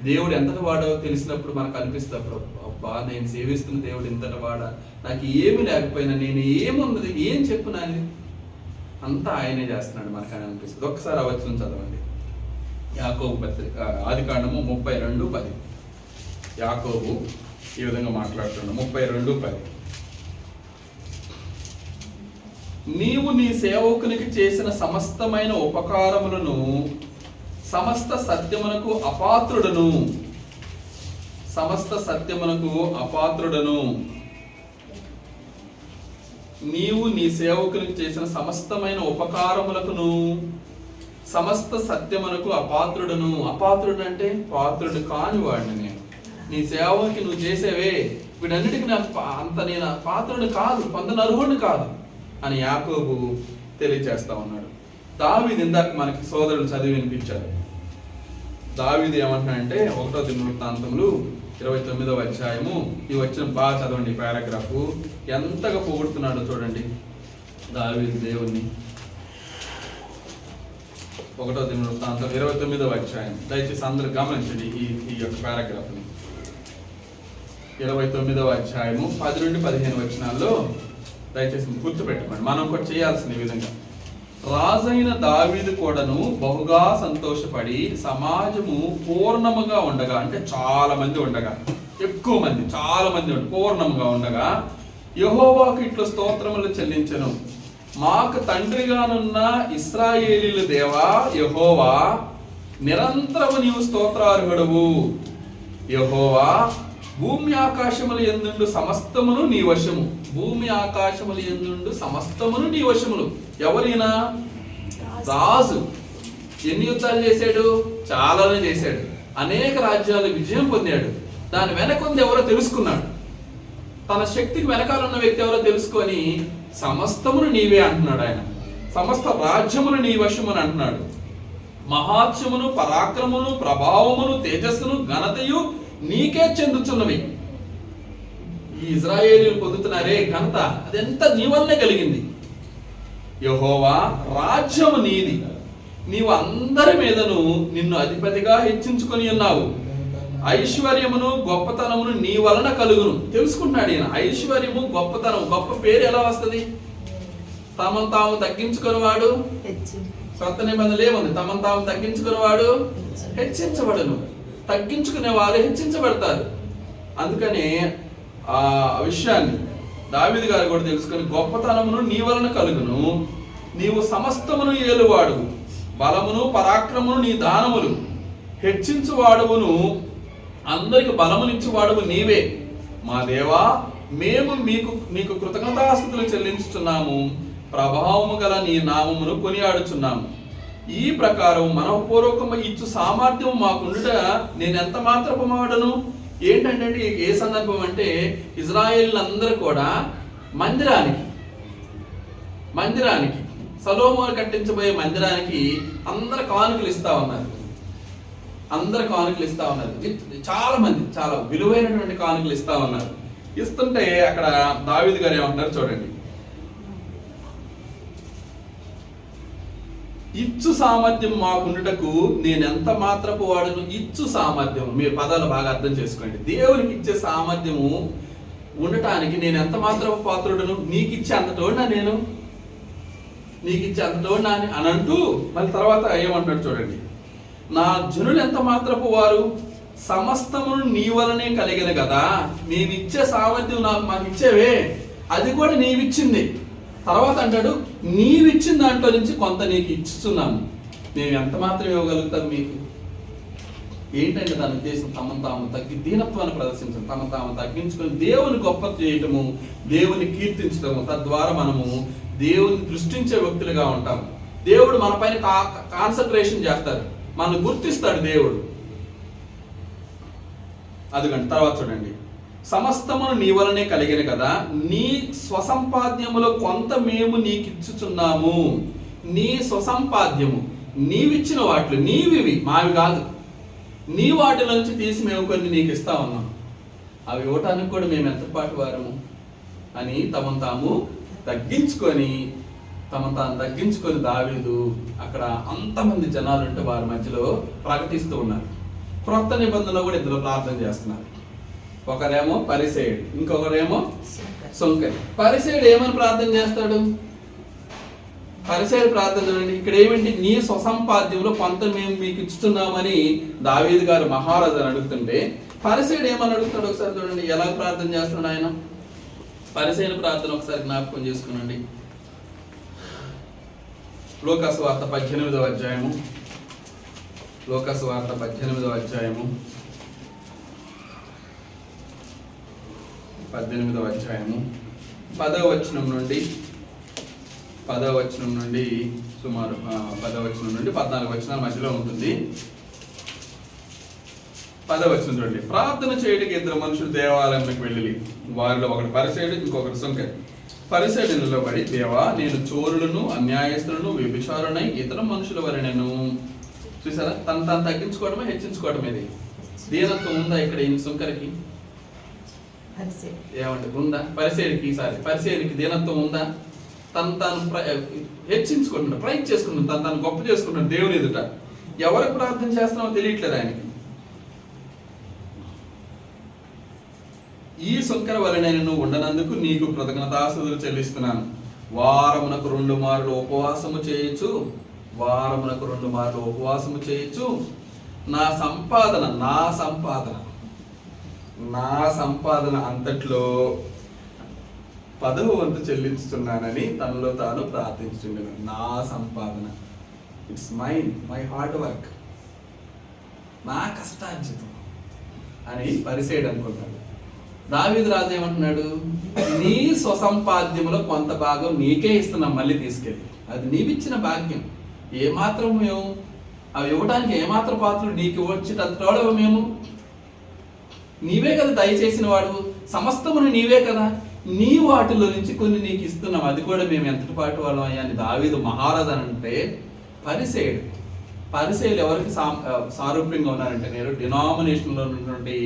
A: దేవుడు ఎంతటి వాడో తెలిసినప్పుడు మనకు అనిపిస్తుంది, అబ్బా నేను సేవిస్తున్న దేవుడు ఇంతటి వాడా, నాకు ఏమి లేకపోయినా నేను ఏమున్నది ఏం చెప్పునాని అంతా ఆయనే చేస్తున్నాడు మనకని అనిపిస్తుంది. ఒక్కసారి ఆ వచనం చదవండి. యాకోబు పత్రిక ఆదికాండము 32:10. యాకోబు ఈ విధంగా మాట్లాడుతున్నాడు 32:10. నీవు నీ సేవకునికి చేసిన సమస్తమైన ఉపకారములను సమస్త సత్యమునకు అపాత్రుడను నీవు నీ సేవకునికి చేసిన సమస్తమైన ఉపకారములకును సమస్త సత్యమునకు అపాత్రుడును. అపాత్రుడు అంటే పాత్రుడు కాని వాడిని నేను. నీ సేవకి నువ్వు చేసేవే వీటన్నిటికీ నేను పాత్రుడు కాదు, పొందనర్హుడిని కాదు అని యాకోబు తెలియజేస్తా ఉన్నాడు. దావీదు ఇందాక మనకి సోదరుడు చదివి వినిపించారు. దావీదు ఏమంటున్నాడంటే 1వ దినవృత్తాంతములు 29వ అధ్యాయము ఈ వచ్చిన బాగా చదవండి. పారాగ్రాఫ్ ఎంతగా పొగుడుతున్నాడో చూడండి దావీదు దేవుణ్ణి. 1వ దినవృత్తాంతం 29వ అధ్యాయం. దయచేసి అందరూ గమనించండి ఈ యొక్క పారాగ్రాఫ్ని. 29వ అధ్యాయము 10 నుండి 15 వచనాల్లో దయచేసి గుర్తుపెట్టుకోండి. మనం కూడా చేయాల్సిన విధంగా. రాజైన దావీదు కూడాను బహుగా సంతోషపడి సమాజము పూర్ణముగా ఉండగా, అంటే చాలా మంది ఉండగా, ఎక్కువ మంది, చాలా మంది పూర్ణముగా ఉండగా యెహోవాకు ఇట్లు స్తోత్రములు చెల్లించెను. మాకు తండ్రిగానున్న ఇశ్రాయేలీయుల దేవా యెహోవా, నిరంతరము నీవు స్తోత్రార్హుడవు. యెహోవా, భూమి ఆకాశములు యందుండు సమస్తమును నీ వశము. భూమి ఆకాశములు యందుండు సమస్తమును నీ వశములు. ఎవరైనా రాజు ఎన్ని యుద్ధాలు చేశాడు? చాలానే చేశాడు. అనేక రాజ్యాలు విజయం పొందాడు. దాని వెనకుంది ఎవరో తెలుసుకున్నాడు. తన శక్తికి వెనకాలన్న వ్యక్తి ఎవరో తెలుసుకొని సమస్తమును నీవే అంటున్నాడు. ఆయన సమస్త రాజ్యమును నీ వశమును అంటున్నాడు. మహాత్యమును, పరాక్రమును, ప్రభావమును, తేజస్సును, ఘనతయు నీకే చెందుతున్నవి. ఈ ఇశ్రాయేలీయులు పొందుతున్నారే ఘనత, అదెంత నీ వల్లే కలిగింది. యెహోవా, రాజ్యము నీది, నీవు అందరి మీదను నిన్ను అధిపతిగా హెచ్చించుకొని ఉన్నావు. ఐశ్వర్యమును గొప్పతనమును నీ వలన కలుగును. తెలుసుకుంటున్నాడు ఈయన. ఐశ్వర్యము, గొప్పతనం, గొప్ప పేరు ఎలా వస్తుంది? తమను తాము తగ్గించుకునేవాడు, కొత్త నిబంధనలు ఏముంది? తమను తాము తగ్గించుకునేవాడు హెచ్చించబడును. తగ్గించుకునేవారు హెచ్చించబడతారు. అందుకని ఆ విషయాన్ని దావీదు గారు కూడా తెలుసుకొని, గొప్పతనమును నీ వలన కలుగును, నీవు సమస్తమును ఏలువాడు, బలమును పరాక్రమును నీ దానములు, హెచ్చించువాడువును, అందరికి బలమునిచ్చువాడువు నీవే. మా దేవా, మేము నీకు కృతజ్ఞతాస్తుతులు చెల్లించుచున్నాము, ప్రభావము గల నీ నామమును కొనియాడుచున్నాము. ఈ ప్రకారం మనఃపూర్వకము ఇచ్చు సామర్థ్యం మాకుండుట నేను ఎంత మాత్రపు వాడను. ఏంటంటే ఏ సందర్భం అంటే, ఇజ్రాయేలీలందరూ కూడా మందిరానికి సొలొమోను కట్టించబోయే మందిరానికి అందరు కానుకలు ఇస్తా ఉన్నారు. చాలా మంది చాలా విలువైనటువంటి కానుకలు ఇస్తా ఉన్నారు. ఇస్తుంటే అక్కడ దావీదు గారు ఏమంటున్నారు చూడండి. ఇచ్చు సామర్థ్యం మాకుండుటకు నేనెంత మాత్రపు వాడును. ఇచ్చు సామర్థ్యం, మీరు పదాలు బాగా అర్థం చేసుకోండి. దేవునికి ఇచ్చే సామర్థ్యము ఉండటానికి నేను ఎంత మాత్రపు పాత్రుడును. నీకు ఇచ్చే అంతటోడినా నేను, నీకు ఇచ్చే అంతటోడినా అని అంటూ మళ్ళీ తర్వాత ఏమంటాడు చూడండి. నా జనులు ఎంత మాత్రపు వారు, సమస్తమును నీ వలనే కలిగిన కదా. నేనిచ్చే సామర్థ్యం మాకు ఇచ్చేవే, అది కూడా నీవిచ్చింది. తర్వాత అంటాడు, నీవిచ్చిన దాంట్లో నుంచి కొంత నీకు ఇస్తున్నాను. మేము ఎంత మాత్రం ఇవ్వగలుగుతాం మీకు? ఏంటంటే దాని ఉద్దేశం, తమను తాము దీనత్వాన్ని ప్రదర్శించడం, తమను తాము తగ్గించుకొని దేవుని గొప్ప చేయటము, దేవుని కీర్తించడము. తద్వారా మనము దేవుని దృష్టించే వ్యక్తులుగా ఉంటాము. దేవుడు మన పైన కాన్సన్ట్రేషన్ చేస్తాడు, మనల్ని గుర్తిస్తాడు దేవుడు. అదిగండి తర్వాత చూడండి. సమస్తమును నీ వలనే కలిగిన కదా, నీ స్వసంపాద్యములో కొంత మేము నీకు ఇచ్చుచున్నాము. నీ స్వసంపాద్యము, నీవిచ్చిన వాటిలో, నీవివి మావి కాదు, నీ వాటిలో నుంచి తీసి మేము కొన్ని నీకు ఇస్తా ఉన్నాం. అవి ఇవ్వటానికి కూడా మేము ఎంతపాటు వారము అని తమను తాము తగ్గించుకొని దావీదు అక్కడ అంతమంది జనాలు ఉంటే వారి మధ్యలో ప్రకటిస్తూ ఉన్నారు. క్రొత్త నిబంధనలో కూడా ఇద్దరు ప్రార్థన చేస్తున్నారు. ఒకరేమో పరిసేయుడు, ఇంకొకరేమో సొంకరి. పరిసేయుడు ఏమని ప్రార్థన చేస్తాడు? పరిసేయుడు ప్రార్థన చూడండి. ఇక్కడ ఏమిటి? నీ స్వసంపాద్యంలో కొంత మేము మీకు ఇస్తున్నామని దావీదు గారు మహారాజు అని అడుగుతుంటే, పరిసేయుడు ఏమని అడుగుతాడు ఒకసారి చూడండి. ఎలా ప్రార్థన చేస్తున్నాడు ఆయన? పరిసేయుని ప్రార్థన ఒకసారి జ్ఞాపకం చేసుకునండి. లూకాసు వార్త 18వ అధ్యాయము. లూకాసు వార్త 18వ అధ్యాయము 18వ అధ్యాయము 10వ వచనం నుండి 10వ వచనం నుండి సుమారు 10వ వచనం నుండి 14 వచనాల మధ్యలో ఉంటుంది. 10వ వచనం చూడండి. ప్రార్థన చేయడానికి 2 మనుషులు దేవాలయంలోకి వెళ్ళి, వారిలో ఒకడు పరిసయ్యుడు, ఇంకొకరు సుంకరి. పరిసయ్యుడు నిలబడి, దేవా, నేను చోరులను, అన్యాయస్తులను, వ్యభిచారునై ఇతర మనుషుల వలె నేను. చూసారా, తను తగ్గించుకోవడమే, హెచ్చించుకోవడం. ఇది దీనత్వం ఉందా ఇక్కడ ఈ సుంకరికి? ఏమంటే ఉందా? పరిసయ్యుడికి దీనత్వం ఉందా? తను హెచ్చించుకుంటున్నాడు, ప్రైజ్ చేసుకుంటున్నాడు, తను గొప్ప చేసుకుంటున్నాడు దేవుని ఎదుట. ఎవరికి ప్రార్థన చేస్తున్నామో తెలియట్లేదు ఆయనకి. ఈ సుంకర వలన నేను ఉండనందుకు నీకు కృతజ్ఞతాస్తుతులు చెల్లిస్తున్నాను. వారమునకు 2 మార్లు ఉపవాసము చేయొచ్చు, నా సంపాదన అంతట్లో 10వ వంతు చెల్లించుతున్నానని తనలో తాను ప్రార్థించుండెను. నా సంపాదన, ఇట్స్ మై హార్డ్ వర్క్, నా కష్టార్జితం అని పరిసయ్యుడు అనుకుంటాడు. దావీదు రాజు ఏమంటున్నాడు? నీ స్వసంపాద్యములో కొంత భాగం నీకే ఇస్తున్నాం, మళ్ళీ తీసుకెళ్ళి. అది నీవిచ్చిన భాగ్యం. ఏమాత్రం మేము అవి ఇవ్వడానికి ఏమాత్రం పాత్రలు నీకు వచ్చేటంతోడవు మేము. నీవే కదా దయచేసిన వాడు, సమస్తమును నీవే కదా, నీ వాటిలో నుంచి కొన్ని నీకు ఇస్తున్నాం, అది కూడా మేము ఎంతటి పాటు వాళ్ళం అయ్యా అని దావీదు మహారాజు అని అంటే. పరిసయ్యులు ఎవరికి సారూప్యంగా ఉన్నారంటే, నేను డినామినేషన్లో ఉన్నటువంటి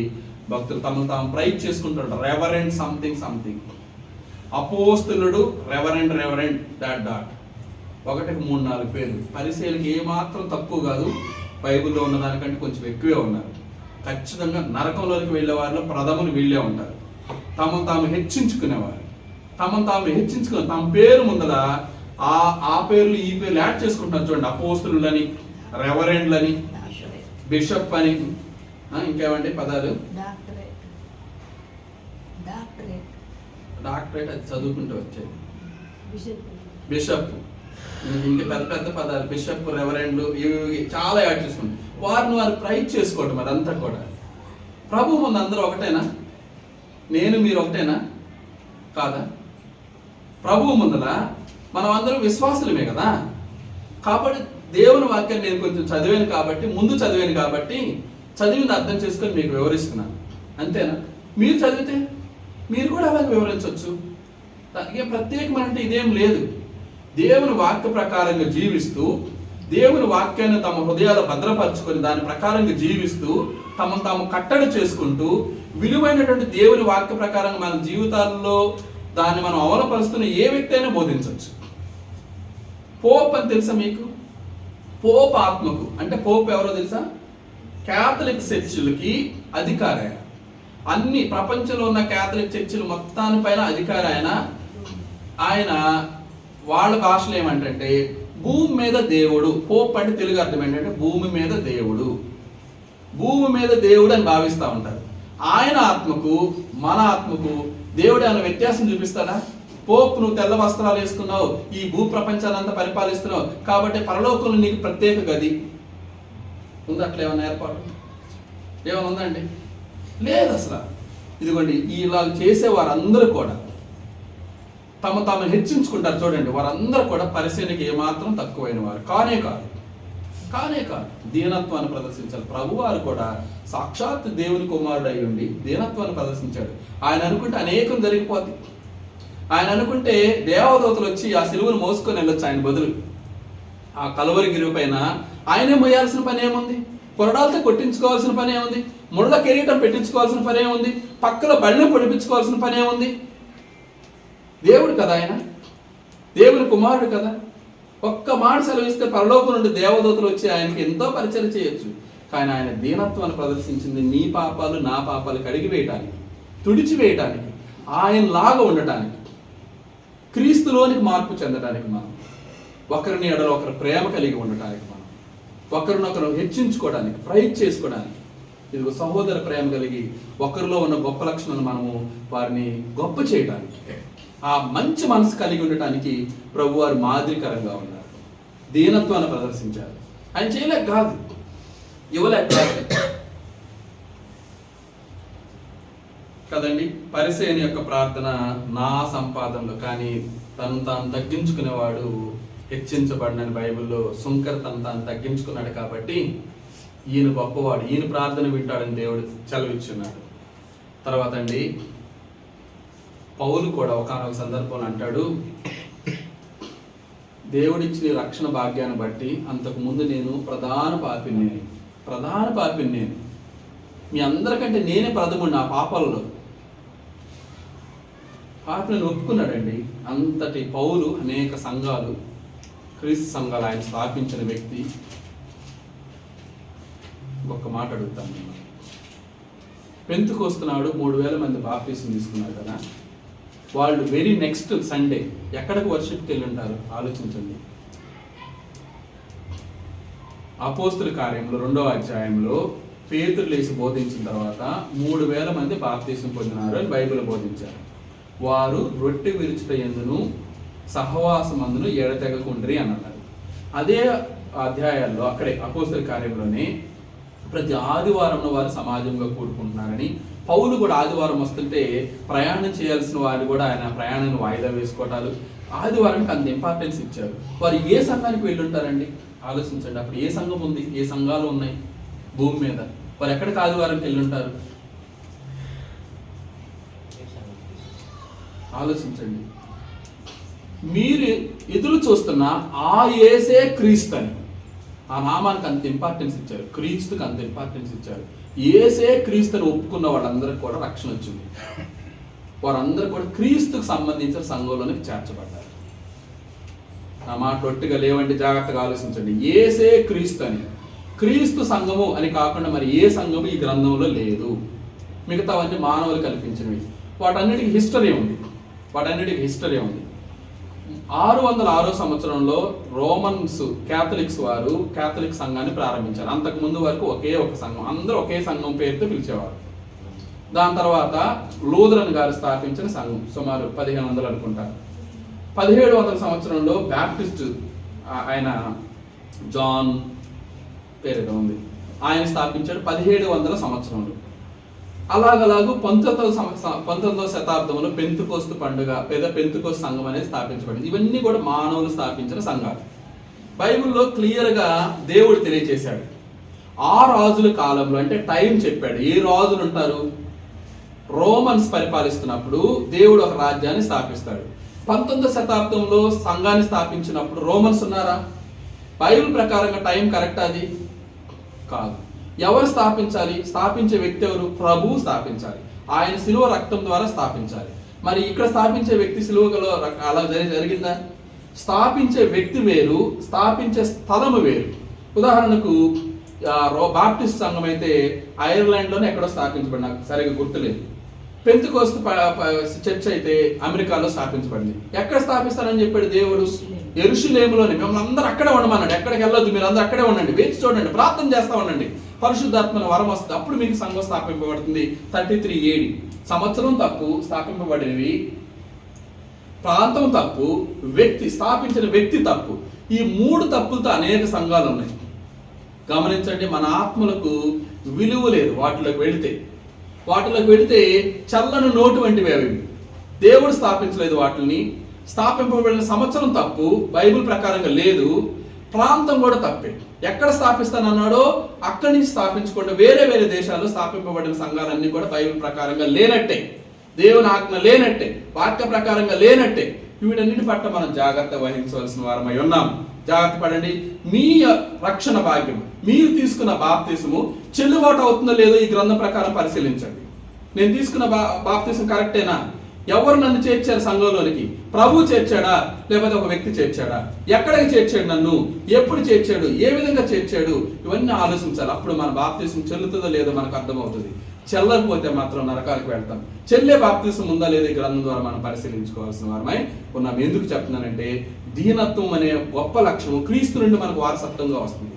A: భక్తులు తమను తాము ప్రైజ్ చేసుకుంటారు. Reverend something. అపోస్తలుడు రెవరెండ్ డాట్ 1కి 3-4 పేర్లు. పరిసయ్యులకి ఏమాత్రం తక్కువ కాదు, బైబిల్లో ఉన్న దానికంటే కొంచెం ఎక్కువే ఉన్నారు. ఖచ్చితంగా నరకంలోకి వెళ్ళే వారిలో ప్రథములు వీళ్ళే ఉంటారు. తమను తాము హెచ్చించుకునేవారు, తమ పేరు ముందర ఆ పేర్లు ఈ పేర్లు యాడ్ చేసుకుంటున్నారు. చూడండి, అపోస్తలులని, రెవరెండ్లని, బిషప్ అని, ఇంకేమంటే పదాలు, డాక్టరేట్ అది చదువుకుంటూ వచ్చాయి, బిషప్, ఇంకా పెద్ద పదాలు, బిషప్, రెవరెండ్లు, ఇవి చాలా యాడ్ చేసుకుంటారు. వారు ప్రైజ్ చేసుకోవడం. అదంతా కూడా ప్రభు ముందు అందరూ ఒకటేనా? నేను మీరు ఒకటేనా? కాదా? ప్రభు ముందర మనం అందరం విశ్వాసులమే కదా. కాబట్టి దేవుని వాక్యాన్ని నేను కొంచెం ముందు చదివాను కాబట్టి చదివింది అర్థం చేసుకొని మీకు వివరిస్తున్నాను. అంతేనా? మీరు చదివితే మీరు కూడా అలాగే వివరించవచ్చు. దానికి ప్రత్యేకమంటే ఇదేం లేదు. దేవుని వాక్య ప్రకారంగా జీవిస్తూ, దేవుని వాక్యాన్ని తమ హృదయాలు భద్రపరచుకొని దాని ప్రకారంగా జీవిస్తూ, తమను తాము కట్టడి చేసుకుంటూ, విలువైనటువంటి దేవుని వాక్య ప్రకారంగా మన జీవితాల్లో దాన్ని మనం అమలుపరుస్తున్న ఏ వ్యక్తి అయినా బోధించవచ్చు. పోప్ అని తెలుసా మీకు? పోప్ ఆత్మకు అంటే పోప్ ఎవరో తెలుసా? క్యాథలిక్ చర్చిలకి అధికారి. అన్ని ప్రపంచంలో ఉన్న క్యాథలిక్ చర్చిలు మొత్తానిపైన అధికారి ఆయన. వాళ్ళ భాషలో ఏమంటే భూమి మీద దేవుడు. పోప్ అంటే తెలుగు అర్థం ఏంటంటే భూమి మీద దేవుడు అని భావిస్తూ ఉంటారు. ఆయన ఆత్మకు మన ఆత్మకు దేవుడు ఏమైనా వ్యత్యాసం చూపిస్తాడా? పోప్, నువ్వు తెల్ల వస్త్రాలు వేసుకున్నావు, ఈ భూ ప్రపంచాన్ని అంతా పరిపాలిస్తున్నావు, కాబట్టి పరలోకంలో నీకు ప్రత్యేక గది ఉంది. అట్లా ఏమైనా ఏర్పాటు ఏమైనా ఉందండి? లేదు అసలు. ఇదిగోండి, ఇలా చేసే వారందరూ కూడా తాము హెచ్చించుకుంటారు. చూడండి, వారందరూ కూడా పరిశీలనకి ఏమాత్రం తక్కువైన వారు కానే కాదు. దీనత్వాన్ని ప్రదర్శించాలి. ప్రభువారు కూడా సాక్షాత్ దేవుని కుమారుడు అయి ఉండి దీనత్వాన్ని ప్రదర్శించాడు. ఆయన అనుకుంటే అనేకం జరిగిపోతుంది. ఆయన అనుకుంటే దేవదూతలు వచ్చి ఆ సిలువను మోసుకొని వెళ్ళొచ్చు ఆయన బదులు. ఆ కలువరి గిరి పైన ఆయనే మోయాల్సిన పని ఏముంది? కొరడాలతో కొట్టించుకోవాల్సిన పని ఏముంది? ముళ్ళ కిరీటం పెట్టించుకోవాల్సిన పని ఏముంది? పక్కలో బళ్ళని పొడిపించుకోవాల్సిన పని ఏముంది? దేవుడు కదా ఆయన, దేవుని కుమారుడు కదా. ఒక్క మాట సెలవిస్తే పరలోకం నుండి దేవదూతలు వచ్చి ఆయనకి ఎంతో పరిచయం చేయొచ్చు. కానీ ఆయన దీనత్వాన్ని ప్రదర్శించింది నీ పాపాలు నా పాపాలు కడిగివేయటానికి, తుడిచివేయటానికి, ఆయనలాగా ఉండటానికి, క్రీస్తులోనికి మార్పు చెందడానికి, మనం ఒకరిని ఎడలో ఒకరు ప్రేమ కలిగి ఉండటానికి, మనం ఒకరినొకరు హెచ్చించుకోవడానికి, ప్రైజ్ చేసుకోవడానికి, ఇది సహోదర ప్రేమ కలిగి ఒకరిలో ఉన్న గొప్ప లక్షణాలను మనము వారిని గొప్ప చేయడానికి, ఆ మంచి మనసు కలిగి ఉండటానికి ప్రభువారు మాదిరికరంగా ఉన్నారు. దీనత్వాన్ని ప్రదర్శించారు. ఆయన చేయలేక కాదు, ఇవ్వలేక కాదు కదండి. పరిసయ్యుని యొక్క ప్రార్థన నా సంపాదనలో, కానీ తను తాను తగ్గించుకునేవాడు హెచ్చించబడినని బైబిల్లో సుంకర్ తను తాను తగ్గించుకున్నాడు కాబట్టి ఈయన గొప్పవాడు, ఈయన ప్రార్థన వింటాడని దేవుడు చదివిచ్చున్నాడు. తర్వాత అండి పౌలు కూడా ఒకానొక సందర్భంలో అంటాడు, దేవుడిచ్చిన రక్షణ భాగ్యాన్ని బట్టి అంతకు ముందు నేను ప్రధాన పాపిని నేను, మీ అందరికంటే నేనే ప్రథముడు నా పాపాలలో. పాపిని ఒప్పుకున్నాడండి. అంతటి పౌలు అనేక సంఘాలు, క్రీస్తు సంఘాలు ఆయన స్థాపించిన వ్యక్తి. ఒక్క మాట అడుగుతాను నేను, పెంతుకొస్తున్నాడు 3000 మంది బాప్టిజం తీసుకున్నారు కదా, వాళ్ళు వెరీ నెక్స్ట్ సండే ఎక్కడికి వర్షిప్కి వెళ్ళి ఉంటారు ఆలోచించండి. అపోస్తుల కార్యంలో 2వ అధ్యాయంలో పేతురు లేచి బోధించిన తర్వాత 3000 మంది బాప్తిసం పొందినారు అని బైబిల్ బోధించారు. వారు రొట్టె విరుచుట యందును సహవాసమందును ఎడతెగకుండ్రి అని అన్నారు. అదే అధ్యాయాల్లో అక్కడే అపోస్తుల కార్యంలోనే ప్రతి ఆదివారం వారు సమాజంగా కూడుకుంటున్నారని, పౌలు కూడా ఆదివారం వస్తుంటే ప్రయాణం చేయాల్సిన వారు కూడా ఆయన ప్రయాణాన్ని వాయిదా వేసుకోవటాలు, ఆదివారానికి అంత ఇంపార్టెన్స్ ఇచ్చారు. వారు ఏ సంఘానికి వెళ్ళి ఉంటారండి ఆలోచించండి. అప్పుడు ఏ సంఘం ఉంది, ఏ సంఘాలు ఉన్నాయి భూమి మీద, వారు ఎక్కడికి ఆదివారంకి వెళ్ళి ఉంటారు ఆలోచించండి. మీరు ఎదురు చూస్తున్న ఆ యేసే క్రీస్తు అని, ఆ నామానికి అంత ఇంపార్టెన్స్ ఇచ్చారు, క్రీస్తుకి అంత ఇంపార్టెన్స్ ఇచ్చారు. యేసే క్రీస్తుని ఒప్పుకున్న వాళ్ళందరికీ కూడా రక్షణ వచ్చింది. వారందరూ కూడా క్రీస్తుకు సంబంధించిన సంఘంలోనికి చేర్చబడ్డారు. నా మాట ఒట్టిగా లేవండి, జాగ్రత్తగా ఆలోచించండి. యేసే క్రీస్తు అని, క్రీస్తు సంఘము అని కాకుండా మరి ఏ సంఘము ఈ గ్రంథంలో లేదు. మిగతావన్నీ మానవులు కల్పించినవి. వాటన్నిటికీ హిస్టరీ ఉంది. 606 సంవత్సరంలో రోమన్స్ క్యాథలిక్స్ వారు క్యాథలిక్ సంఘాన్ని ప్రారంభించారు. అంతకు ముందు వరకు ఒకే ఒక సంఘం, అందరూ ఒకే సంఘం పేరుతో పిలిచేవారు. దాని తర్వాత లూథరన్ గారు స్థాపించిన సంఘం సుమారు 1500 అనుకుంటారు. 1700 సంవత్సరంలో బ్యాప్టిస్ట్ ఆయన జాన్ పేరుగా ఉంది, ఆయన స్థాపించాడు 1700 సంవత్సరంలో. అలాగలాగు 19వ శతాబ్దంలో పెంతుకోస్తు పండుగ లేదా పెంతుకోస్తు సంఘం అనేది స్థాపించబడింది. ఇవన్నీ కూడా మానవులు స్థాపించిన సంఘాలు. బైబిల్లో క్లియర్గా దేవుడు తెలియజేశాడు. ఆ రాజుల కాలంలో అంటే టైం చెప్పాడు. ఏ రాజులు ఉంటారు? రోమన్స్ పరిపాలిస్తున్నప్పుడు దేవుడు ఒక రాజ్యాన్ని స్థాపిస్తాడు. 19వ శతాబ్దంలో సంఘాన్ని స్థాపించినప్పుడు రోమన్స్ ఉన్నారా? బైబిల్ ప్రకారంగా టైం కరెక్ట్ అది కాదు. ఎవరు స్థాపించాలి? స్థాపించే వ్యక్తి ఎవరు? ప్రభువు స్థాపించాలి. ఆయన శిలువ రక్తం ద్వారా స్థాపించాలి. మరి ఇక్కడ స్థాపించే వ్యక్తి శిలువలో అలా జరిగిందా? స్థాపించే వ్యక్తి వేరు, స్థాపించే స్థలము వేరు. ఉదాహరణకు బాప్టిస్ట్ సంఘం అయితే ఐర్లాండ్లోనే ఎక్కడో స్థాపించబడి, నాకు సరిగ్గా గుర్తులేదు. పెంతెకోస్తు చర్చ్ అయితే అమెరికాలో స్థాపించబడింది. ఎక్కడ స్థాపిస్తానని చెప్పాడు దేవుడు? యెరూషలేములోనే. మిమ్మల్ని అందరూ అక్కడే ఉండమన్నాడు. ఎక్కడికి వెళ్ళొద్దు, మీరు అందరూ అక్కడే ఉండండి, వేచి చూడండి, ప్రార్థన చేస్తా ఉండండి, పరిశుద్ధాత్మను వరం వస్తుంది, అప్పుడు మీకు సంఘం స్థాపింపబడుతుంది. 33 AD. సంవత్సరం తప్పు, స్థాపింపబడినవి ప్రాంతం తప్పు, స్థాపించిన వ్యక్తి తప్పు. ఈ 3 తప్పులతో అనేక సంఘాలు ఉన్నాయి. గమనించండి, మన ఆత్మలకు విలువ లేదు. వాటిలోకి వెళితే చల్లని నోటు వంటివి అవి. దేవుడు స్థాపించలేదు వాటిని. స్థాపింపబడిన సంవత్సరం తప్పు, బైబిల్ ప్రకారంగా లేదు. ప్రాంతం కూడా తప్పే. ఎక్కడ స్థాపిస్తానన్నాడో అక్కడి నుంచి స్థాపించకుండా వేరే దేశాల్లో స్థాపింపబడిన సంఘాలన్నీ కూడా బైబిల్ ప్రకారంగా లేనట్టే, దేవుని ఆజ్ఞ లేనట్టే, వాక్య ప్రకారంగా లేనట్టే. వీటన్నిటి పట్ల మనం జాగ్రత్త వహించవలసిన వారమై ఉన్నాం. జాగ్రత్త పడండి. మీ రక్షణ భాగ్యం, మీరు తీసుకున్న బాప్తిసము చెల్లుబాటు అవుతుందో లేదో ఈ గ్రంథం ప్రకారం పరిశీలించండి. నేను తీసుకున్న బాప్తిసం కరెక్టేనా? ఎవరు నన్ను చేర్చారు సంఘంలోనికి? ప్రభు చేర్చాడా లేకపోతే ఒక వ్యక్తి చేర్చాడా? ఎక్కడికి చేర్చాడు నన్ను? ఎప్పుడు చేర్చాడు? ఏ విధంగా చేర్చాడు? ఇవన్నీ ఆలోచించాలి. అప్పుడు మన బాప్తిసం చెల్లుతుందో లేదో మనకు అర్థమవుతుంది. చెల్లకపోతే మాత్రం నరకానికి వెళ్తాం. చెల్లే బాప్తిసం ఉందా లేదా ఈ గ్రంథం ద్వారా మనం పరిశీలించుకోవాల్సిన వారమై ఉన్నాం. ఎందుకు చెప్తున్నానంటే, దీనత్వం అనే గొప్ప లక్ష్యం క్రీస్తు నుండి మనకు వారసత్వంగా వస్తుంది.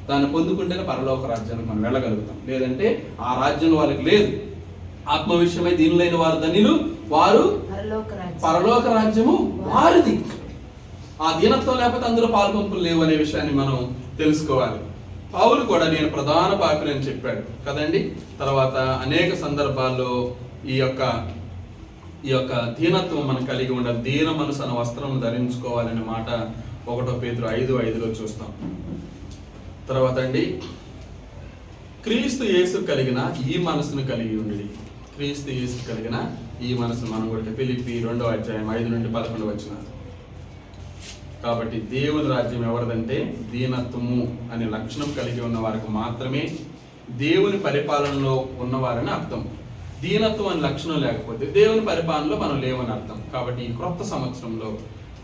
A: దాన్ని పొందుకుంటేనే పరలోక రాజ్యానికి మనం వెళ్ళగలుగుతాం. లేదంటే ఆ రాజ్యం వాళ్ళకి లేదు. ఆత్మ విషయమై దీనులైన వారు ధన్యులు, వారు పరలోక రాజ్యము వారిది. ఆ దీనత్వం లేకపోతే అందులో పాల్పంపులు లేవు అనే విషయాన్ని మనం తెలుసుకోవాలి. పౌలు కూడా నేను ప్రధాన పాపిని అని చెప్పాడు కదండి. తర్వాత అనేక సందర్భాల్లో ఈ యొక్క దీనత్వం మనం కలిగి ఉండాలి. దీన మనసు అనే వస్త్రం ధరించుకోవాలనే మాట 1 పేతురు 5:5 చూస్తాం. తర్వాత అండి, క్రీస్తు యేసు కలిగిన ఈ మనసును కలిగి ఉండి. క్రీస్తు యేసు కలిగిన ఈ మనసును మనం కూడా ఫిలిప్పి 2:5-11 కాబట్టి దేవుని రాజ్యం ఎవరిదంటే దీనత్వము అనే లక్షణం కలిగి ఉన్న వారికి మాత్రమే దేవుని పరిపాలనలో ఉన్నవారని అర్థం. దీనత్వం అనే లక్షణం లేకపోతే దేవుని పరిపాలనలో మనం లేవని అర్థం. కాబట్టి ఈ క్రొత్త సంవత్సరంలో,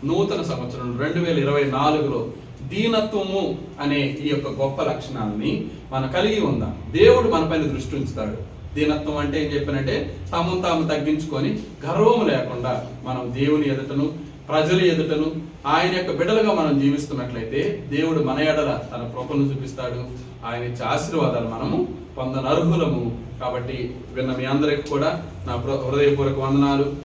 A: నూతన సంవత్సరం 2024లో దీనత్వము అనే ఈ యొక్క గొప్ప లక్షణాలని మనం కలిగి ఉందాం. దేవుడు మన పైన దృష్టి ఉంచుతాడు. దీనత్వం అంటే ఏం చెప్పానంటే తాము తగ్గించుకొని గర్వము లేకుండా మనం దేవుని ఎదుటను ప్రజల ఎదుటను ఆయన యొక్క బిడ్డలుగా మనం జీవిస్తున్నట్లయితే దేవుడు మన ఎడల తన కృపను చూపిస్తాడు. ఆయన ఇచ్చే ఆశీర్వాదాలు మనము పొందనర్హులము. కాబట్టి విన్న మీ అందరికి కూడా నా హృదయపూర్వక వందనాలు.